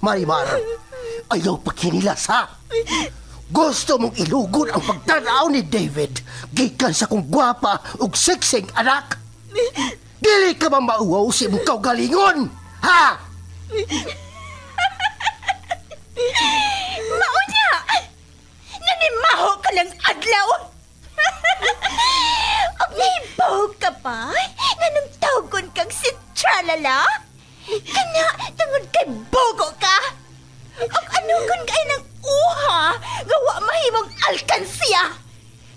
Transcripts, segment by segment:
Marimar, ayaw pagkinilas ha. Gusto mong ilugod ang pagtanaw ni David gikan sa kong gwapa ug seksing anak. Dili ka ba mauwaw si mong kaugalingon, ha? Maunya! Nanimaho ka ng adlaw! Og nahibaw ka pa? Nanong tawgon kang si Tralala? Kana, tungod kay bogo ka? Og ano kung kay ng uha, gawa mahimong alkansiya?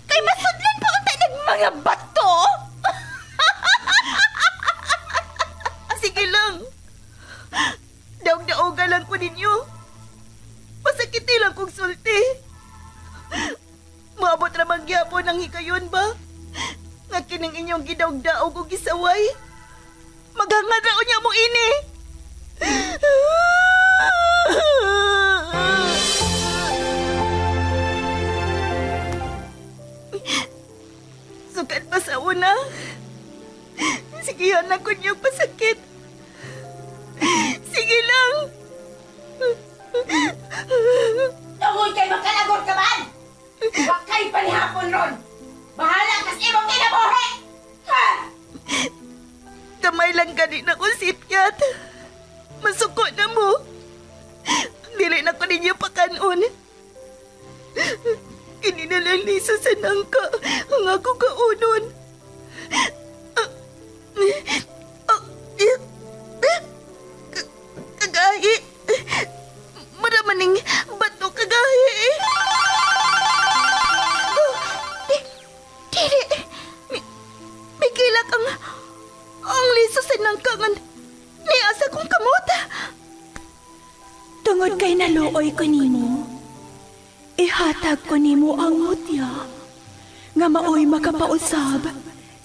Kay masudlan pa unta ng mga bato? Sige lang. Daog-daoga lang ko ninyo. Masakiti lang kong sulti. Maabot ramang gyapon ang hikayon ba? Nga kining inyong gidaog-daog o gisaway. Maghangad raon niya mo ini. Sukat pa sa una. Sigihan ako niyong pasakit. Sige lang. Tungod kay makalagor ka man! Huwag kayo palihapon ron! Bahala kas imong kinabuhi! Ha! Kamay lang gani na ko sipyat. Masuko na mo. Dili na ko ninyo pakanon. Kininalang liso sa nangka ang ako kaunon. Kagahi. Maramaning bato kagahi. Dili. May kilak ang liso sa nangkangan ni asa kong kamot. Tungod kay naluoy ko nimo, ihatag ko nimo ang mutya nga maoy makapausab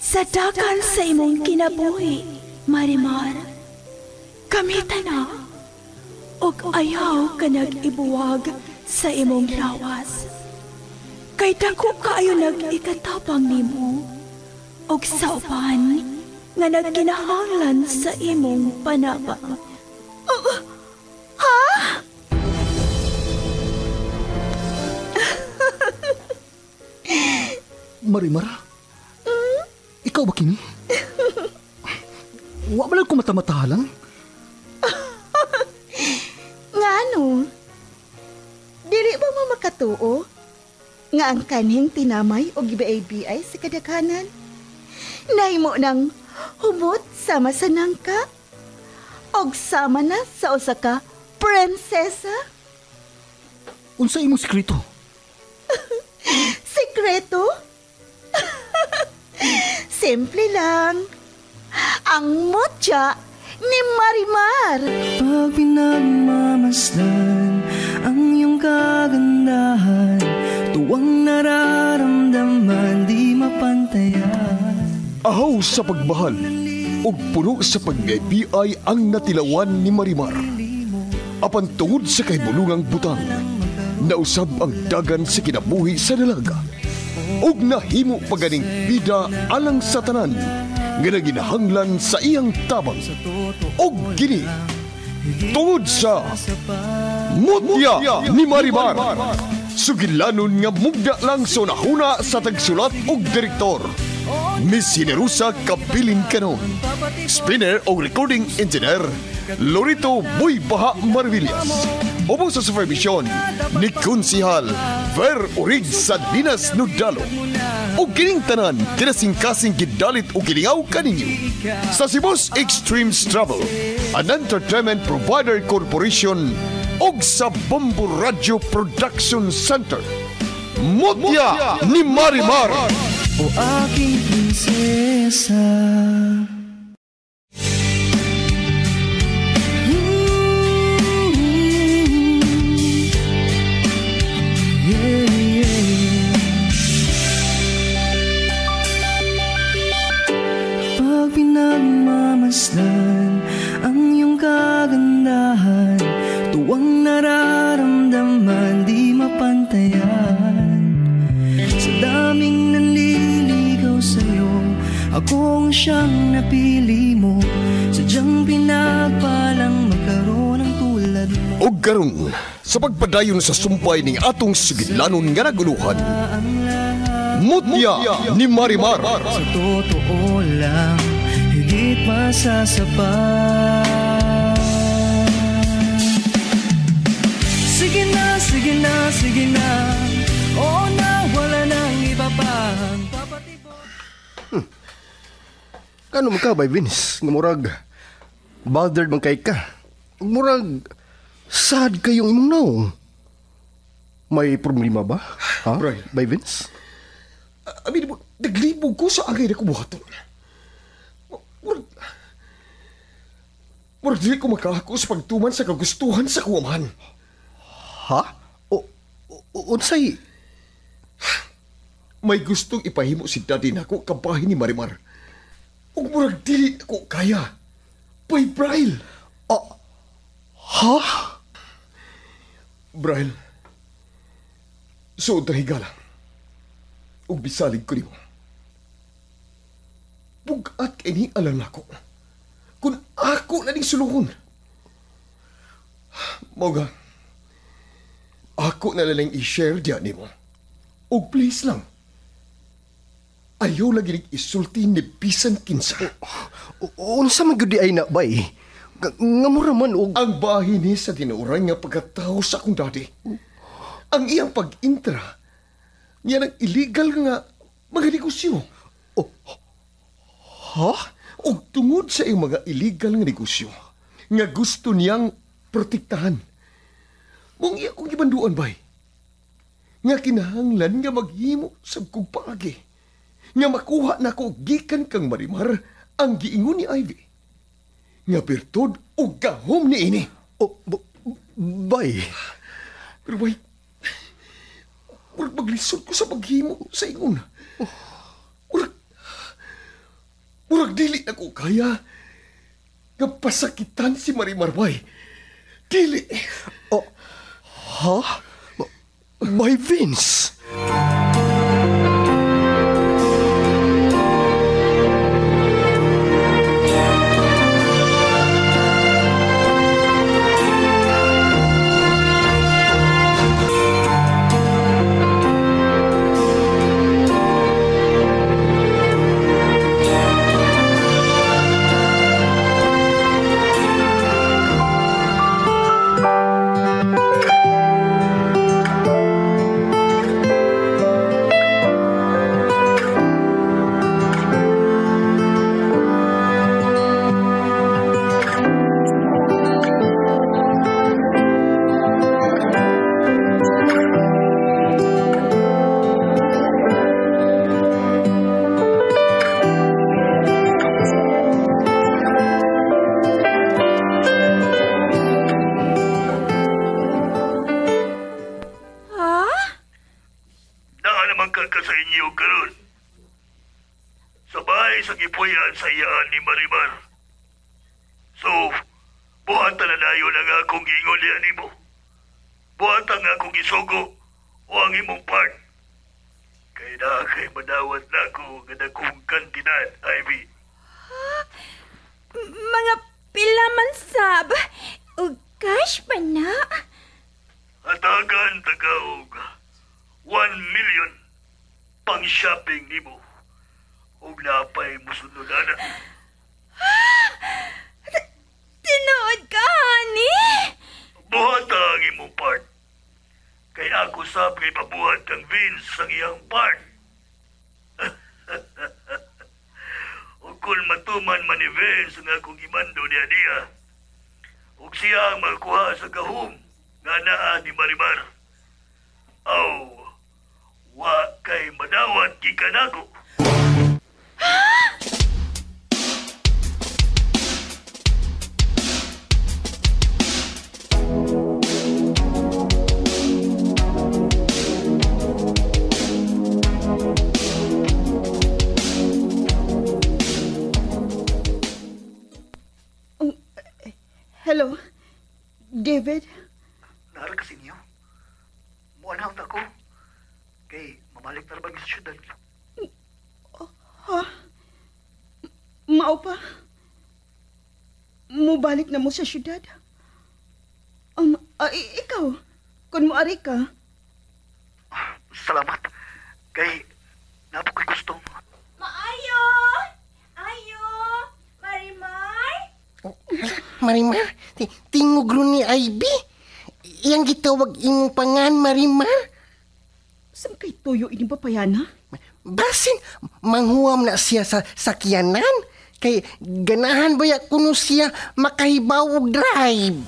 sa dagan sa imong kinabuhi, Marimar. Kamita na, og ayaw ka nag-ibuwag sa imong lawas. Kay dako kaayo nag-ikatabang nimo, og sa uban nga nagkinahanglan sa imong panaba. Ha? Marimar? Ikaw ba kini? Wa ba lang ko mata-matahalang? Ngano? Dili ba mo makatuo? Nga ang kanhing tinamay o gibaay-biay sa kadaghanan? Nahimo ng humot sama sa nangka? Og sama na sa usa ka prinsesa? Unsa imong sekreto? Sekreto? Simple lang. Ang mutya ni Marimar. Pag pinagmamasdan ang iyong kagandahan, tuwang nararamdaman di mapantayan. Ahaw sa pagmahal ug puno sa pag-ibig ang natilawan ni Marimar. Apan tungod sa kahibulungang butang, nausab ang dagan sa kinabuhi sa dalaga. Ug nahimo paganing bida alang sa tanan nga naginahanglan sa iyang tabang. Og kini tungod sa mutya ni Marimar, sugilanon nga mugda lang sa nahuna sa tagsulat og direktor. Miss Generosa Kabilin Canon. Spinner o recording engineer Lorito Boy Baha Marvillas. Opo sa supervision ni Konsihal Ver Urig sa Dinas Nudalo. O kining tanan kinasing-kasing gidalit o gilingaw kaninyo sa Cebu's Extreme Travel, an entertainment provider corporation og sa Bombo Radio Production Center. Mutya ni Marimar. O aking prinsesa. Pag pinagmamasdan ang iyong kagandahan, tuwang nararamdaman di mapantayan. Sa daming nanliligaw sa'yo, akong siyang napili mo. Sadyang pinagpalang magkaroon ng tulad mo. Og karon sa pagpadayon sa sumpay ning atong sugidlanon nga naguluhan. Mutya ni Marimar. Sa totoo lang, higit masasapat. Sige na, sige na, sige na. Oo na, wala nang iba pang papatibok. Ano man ka, Bay Vince? Nga murag, bothered man kay ka. Murag, sad kayong imong naong. May problema ba? Ha, Brian. Bay Vince? Amin mo, naglibog ko sa agay na kubuhaton. Murag dili ko makahako sa pagtuman sa kagustuhan sa kuwamahan. Ha? Unsay? May gustong ipahimo si daddy nako kabahin ni Marimar. Ug murag dili ko kaya. Pay Brian. Ha? Brian. So higala. Ug bisalig ko nimo. Bugat kay ni alam nako. Kung ako na ning suluhon. Moga. Ako na lang i-share diyan nimo. Og please lang. Ayaw lagi ning isulti ni bisan kinsa. Unsa man gyud di ay na, Bay? Nga mura man og... Ang bahin ni sa tinuray nga pagkatao sa akong daddy. Ang iyang pag-intra, niya ng illegal nga mga negosyo. Ha? O tungod sa iyong mga illegal nga negosyo, nga gusto niyang protektahan. Mong iya kong ibanduan, bay. Nga kinahanglan nga maghimo sa kong paagi. Nga makuha na ko gikan kang Marimar ang giingon ni Ivy. Nga birtod o gahom ni ini. Bay? Pero bay, maglisod ko sa paghimo sa ingon. Murag dili na ko kaya nga pasakitan si Marimar, bay. Dili. Ha? Bay Vince? sa iyaan ni Marimar. So, buhatan na dayon ang akong giingon niya nimo. Buhatan nga akong isugo o ang imong part. Kaya na kay madawat na ako nga dakong kantidad, Ivy. Mga pila man sab. O cash pa na. Hatagan tagaog 1 million pang shopping nimo. Ug napay musunod ana. Tinood ka, honey? Buhat ang imong part. Kay ako sab kay pabuhat kang Vince ang iyang part. Ug kung matuman man ni Vince ang akong gimando niya, ug siya ang magkuha sa gahom nga naa ni Marimar. Aw, wa kay madawat gikan ako. Hello, David? Nara kasi niyo. Muanhang ako. Kay mamalik na rabang sa syudad. Ha? Mao pa? Mubalik na mo sa syudad? Ikaw, kung moari ka. Salamat. Kay, napo ko'y gusto. Maayo! Ayo! Marimar? Marimar, tingog ron ni Ivy. Iyang gitawag imong pangan, Marimar. Saan kay tuyo ini papayana? Basin, manghuam na siya sa sakyanan. Kay ganahan ba ya kuno siya makahibaw og drive.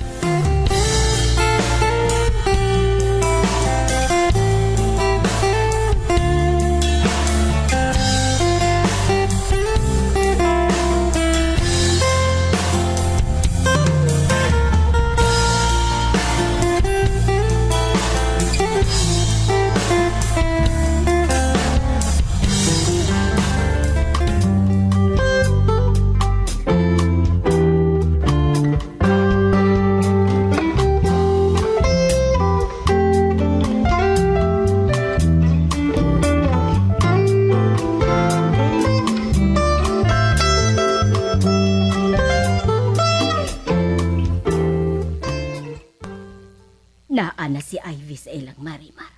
Naana si Ivy sa ilang Marimar.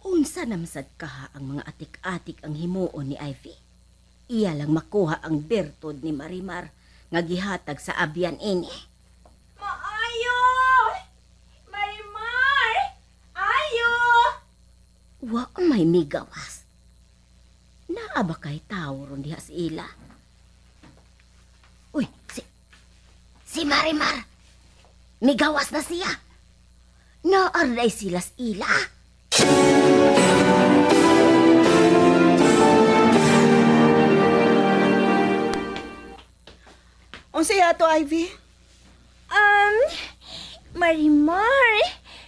Unsa namsad kaha ang mga atik-atik ang himuon ni Ivy. Iya lang makuha ang bertod ni Marimar nga gihatag sa abyan ini. Maayo! Marimar! Ayo! Wa may migawas. Naa ba kay tao ron diha sa ila? Uy, si Marimar! Migawas na siya! Naarday sila sa ila. Unsay ato, Ivy? Marimar,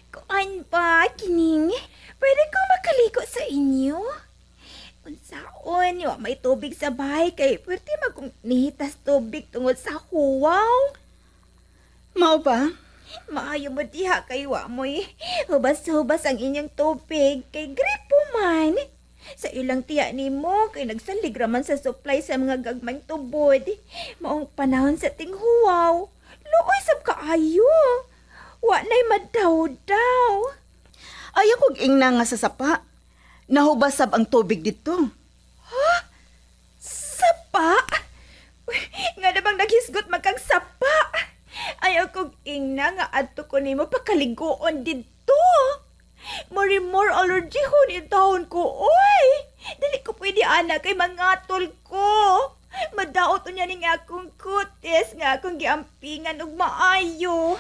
kuan ba kining? Pwede ko makaliko sa inyo? Unsaon, wa may tubig sa bahay kay pwede magnihitas tubig tungod sa huwaw. Mao ba? Maayo mo diha kay wa mo'y hubas-hubas ang inyong tubig kay gripo man. Sa ilang tiya ni mo kay nagsalig raman sa supply sa mga gagmang tubod. Maong panahon sa tinghuwaw. Luoy sab kaayo. Wa na'y madaw-daw. Ayaw kong ingna nga sa sapa. Nahubasab ang tubig dito. Ha? Sapa? Uy, nga na bang naghisgot magkang sapa? Ayaw kong ingna nga adto ko nimo pakaligoon dito. More allergy ho ni taon ko, oy. Dili ko pwede ana kay mangatol ko. Madaot niya ning akong kutis nga akong giampingan og maayo.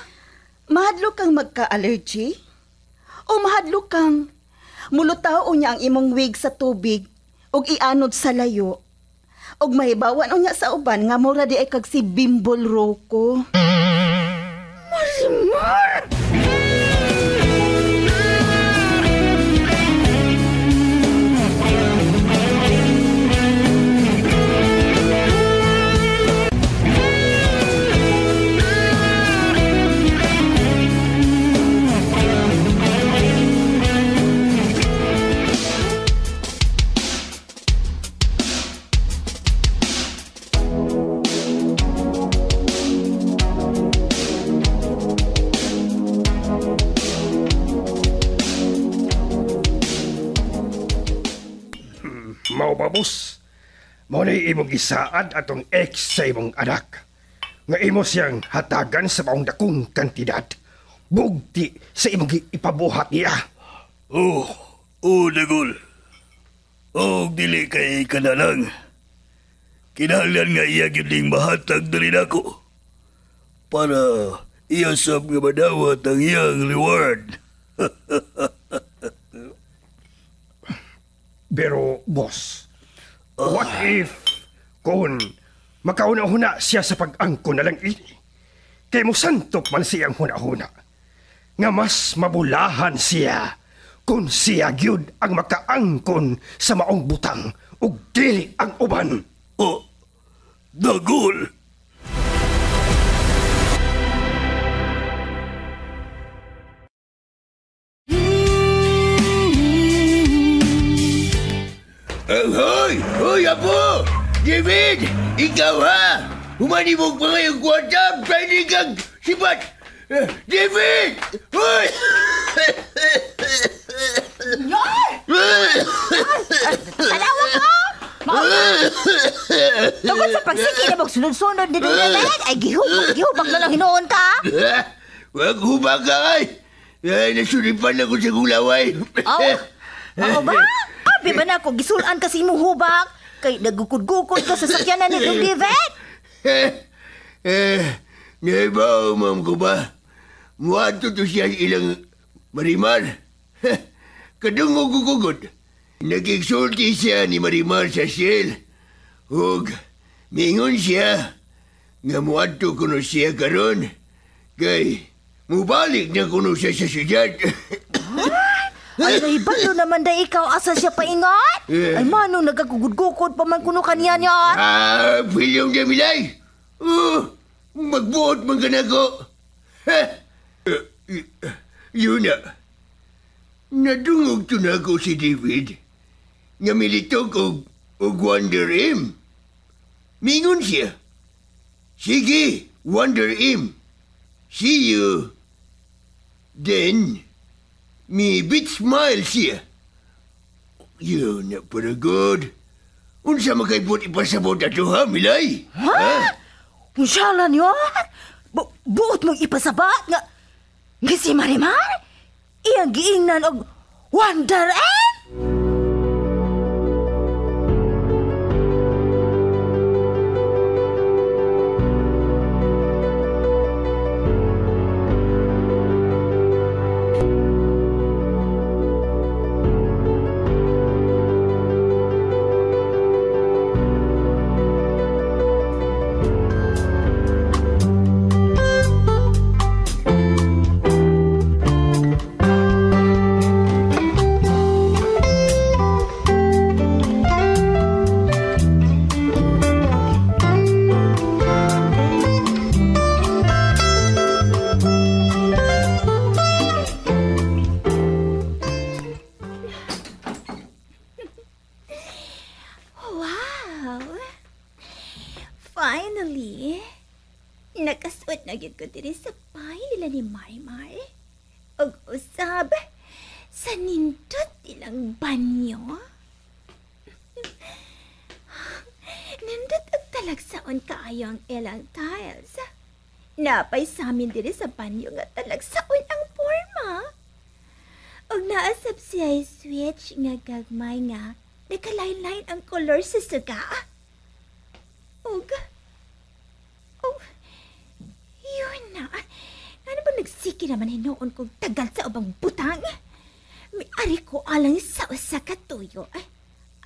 Mahadlo kang magka-allergy? O mahadlo kang mulutaw niya ang imong wig sa tubig og ianod sa layo? Og mahibawan unya sa uban nga mura di ay kag si Bimbol Rocco. Marimar! Mao ba, boss? Mao na imong gisaad atong ex sa imong anak. Nga imo siyang hatagan sa maong dakong kantidad. Bugti sa imong ipabuhat niya. Dagol. Dili kay kanalang. Kinahanglan nga iya gyud mahatag diri nako. Para iya sab nga madawat ang iyang reward. Pero, boss, what if kung makauna-huna siya sa pag-angko na lang ini? Kay mo santop man siyang huna-huna. Nga mas mabulahan siya kung siya gyud ang makaangkon sa maong butang ug dili ang uban. Dagol! Hoy, Apo! David! Ikaw ha! Humani mo pa ngayong kwarta, pwede kang sipat! David! Hoy! Yor! Talawag ko! Tungkol sa pagsiki na magsunod-sunod ni David, ay gihubak na lang hinuon ka. Wag hubak ka kay. Nasuripan ako sa gulaway. Ako ba? Abi ba na ako gisulan kasi mo hubak? Kay nagukod-gukod ka sa sakyanan ni David? Naibaw, ma'am ko ba? Muwato to siya ilang Marimar. Kadungog gugugod. Nagigsulti siya ni Marimar sa Shell. Hug, mingon siya. Nga muwato kuno siya karon. Kay, mubalik na kuno siya sa siyudad. Ay, naibalo naman da ikaw asa siya paingat? Ay, manong nagagugod-gukod pa man kuno kaniya niya? Pilyong Jamilay. Magbuot man ka na ko. Yun na. Nadungog to na ako si David. Nga militog og Wonder M. Mingon siya. Sige, Wonder M. See you. Then, mi bit smile siya. Yun na para good. Unsa makaibot ipasabot ato ha, Milay? Ha? Unsa lang yun? Buot mong ipasabat nga si Marimar? Iyang giingnan og Wonder M? Finally, nakasuot na gyud ko diri sa bahay nila ni Marimar. Og usab sa nindot ilang banyo. Nindot og talagsaon kaayo ang ilang tiles. Napay sa amin diri sa banyo nga talagsaon ang forma. Og naasab siya switch nga gagmay nga nakalain-lain ang color sa suga. Yun na. Ano ba nagsiki naman hinoon kong tagal sa ubang butang? May ari ko alang sa usa ka tuyo.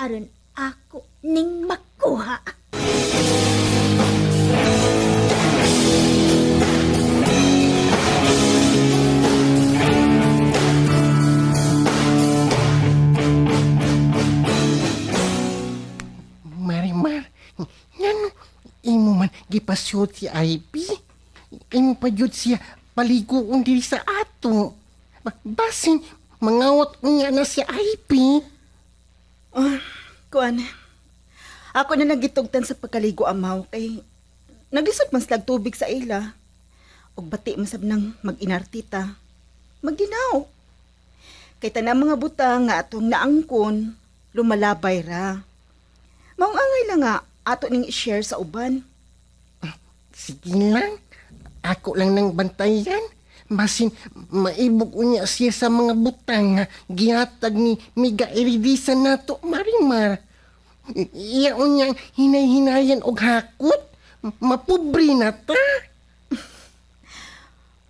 Aron ako ning makuha. Marimar, ngano imo man gipasud si Ivy? Imo pa jud siya paliguon diri sa ato. Basin mangawat unya na si Ivy. Kuan. Ako na nagitugtan sa pagkaligo amaw kay nagisod man slag tubig sa ila. Og bati masab nang mag-inartita. Magdinaw. Kay tanang mga butang nga atong naangkon, lumalabay ra. Maungangay na nga ato ning i-share sa uban. Sige lang. Ako lang nang bantayan. Basin maibog unya siya sa mga butang nga gihatag ni Miga Iridisa nato, Marimar. Iya unyang hinay-hinayan og hakot. Mapobre na ta.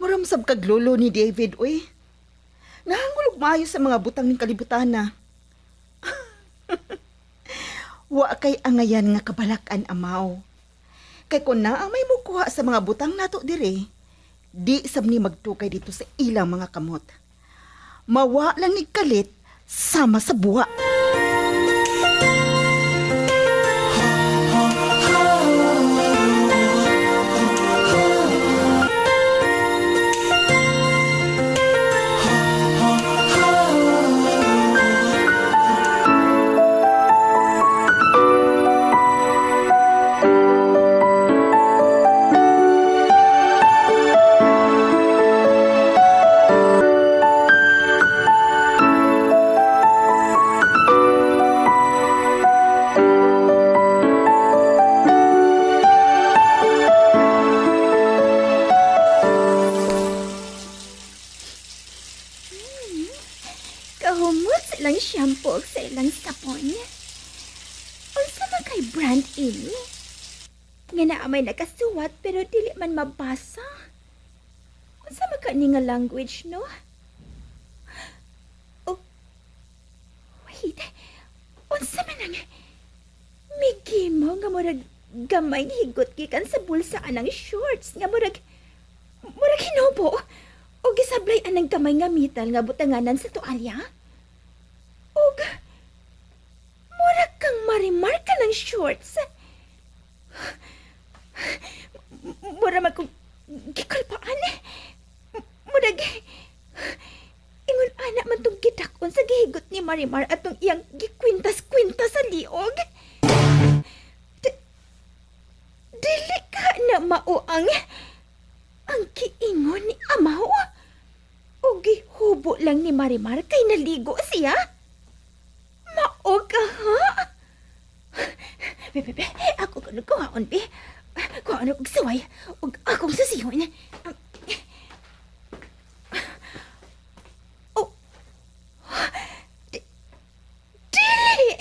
Muramsab kag lolo ni David, uy. Nahangulog maayo sa mga butang ning kalibutana. Wa kay angayan nga kabalakan amaw. Kay kun na ang may mukuha sa mga butang nato dire, di sab ni magtukay dito sa ilang mga kamot. Mawa lang ni kalit sama sa buwa. ilang shampoo ug sa ilang sapon. Unsa man kay brand ini? Nga naa may nakasuwat pero dili man mabasa. Unsa man kani nga language, no? Oh, wait. Unsa man ang migimo nga murag gamay higot gikan sa bulsa anang shorts nga murag hinubo o gisablay anang gamay nga metal nga butanganan sa tualya? Og murag kang Marimar ka ng shorts. Mura man kong gikalpaan. Murag ingon anak man tong gidakon sa gihigot ni Marimar atong iyang gikwintas-kwintas sa liog. Dili ka na mao ang kiingon ni amaw. O gihubo lang ni Marimar kay naligo siya. Mao ka, ha? Bebe, ako kuhaon, be. Kuhaon og saway, og akong sasihon. Oh. Dili!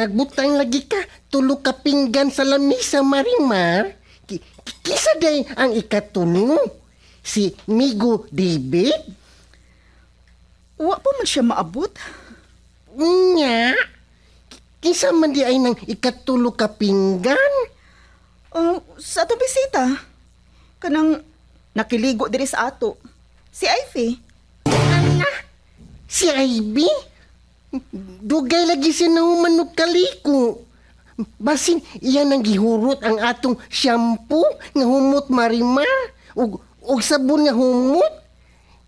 Nagbutang lagi ka, tulo ka pinggan sa lamisa, Marimar. Kisa day ang ikatulo? Si Migo David? Wa pa man siya maabot. Nya? Kisa man di ay nang ikatulo ka pinggan? Sa atong bisita. Kanang nakiligo diri sa ato. Si Ivy. Ala? Si Ivy? Dugay lagi siya na humanog kaliko. Basin iyan ang gihurot ang atong shampoo nga humot, Marimar. Og sabon nga humot.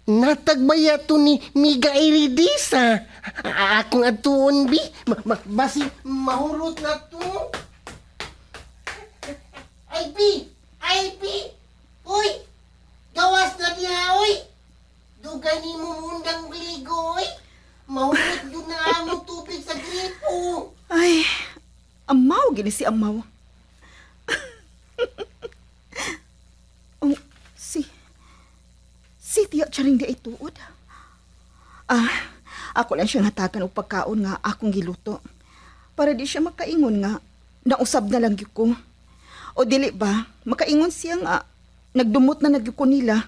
Natagbaya to ni Miga Iridisa. Akong atuon, bi. Basin mahurot na to. Ivy! Ivy! Uy! Gawas na niya, uy! Dugay ni mo mundang ligo, uy! Mahulog doon na ang tubig sa gripo. Ay, amaw, gini si amaw. Si Tiya Charing di ay tuod. Ako lang siya ngatagan og pagkaon nga akong giluto. Para di siya makaingon nga, nausab na lang gyud ko. O dili ba, makaingon siya nga, nagdumot na nagyud ko nila.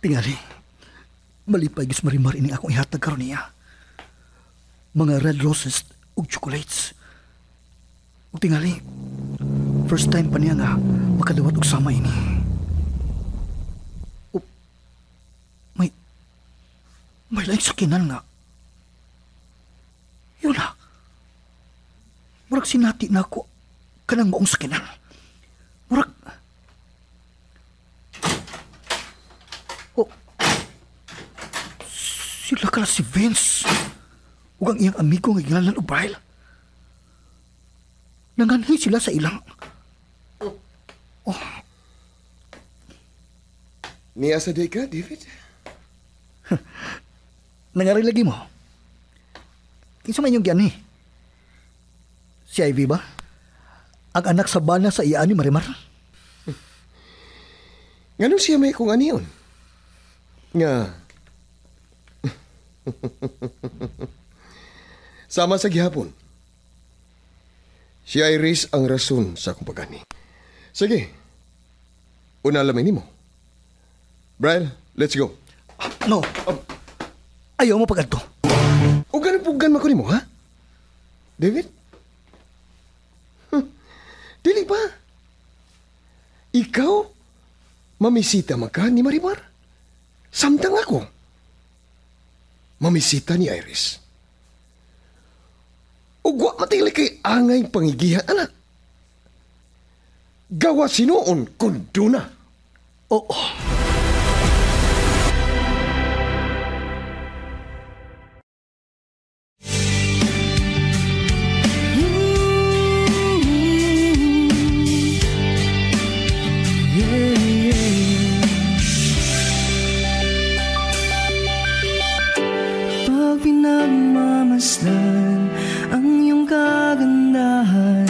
Tingali, malipay gis Marimar ini akong ihatag karon niya. Mga red roses ug chocolates. Ug tingali, first time pa niya nga makadawat og sama ini. May laing sakinan nga. Yun na. Murag sinati na ako kanang maong sakinan. Murag sila kala si Vince ug ang iyang amigo nga gingalan O'Brien. Nanganhi sila sa ilang. Niya sa day ka, David? Nangari lagi mo. Kinsa man yung gani? Si Ivy ba? Ang anak sa bana sa iya ni Marimar? Ngano siya may kung aniyon? Nga. Sama sa gihapon. Si Iris ang rason sa akong pagani. Sige. Una lamay nimo. Brian, let's go. No. Ayaw mo pagad to. O ganun ko nimo, ha? David? Dili ba? Ikaw, mamisita maka ni Marimar? Samtang ako. Mamisita ni Iris. ug wa matili kay angay pangigihan anak. Gawa sinuon kun duna. Oo. Pag pinagmamasdan ang iyong kagandahan,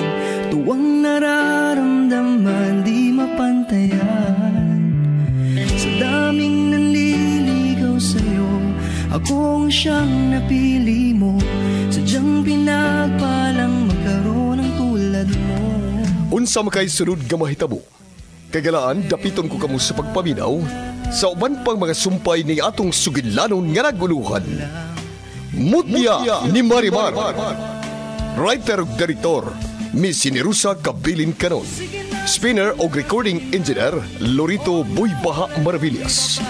tuwang nararamdaman di mapantayan. Sa daming nanliligaw sa'yo, akong siyang napili mo. Sadyang pinagpalang magkaroon ng tulad mo. Unsa makay sunod nga mahitabo? Kagalaan, dapiton ko kamo sa pagpaminaw sa uban pang mga sumpay ni atong sugilanon nga naguluhan. Mutya ni Marimar. Writer ug director, Miss Sinerusa Kabilin Canon. Spinner o recording engineer, Lorito Buybaha Maravillas.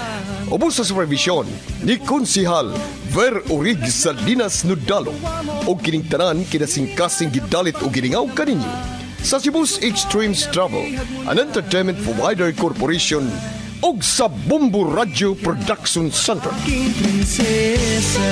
Ubos sa supervision ni Konsihal Ver Urig Salinas Nudalo o kining tanan kinasingkasing gidalit o giningaw kaninyo sa Cebu's Extremes Travel, an entertainment provider corporation og sa Bombo Radio Production Center. King Prinsesa.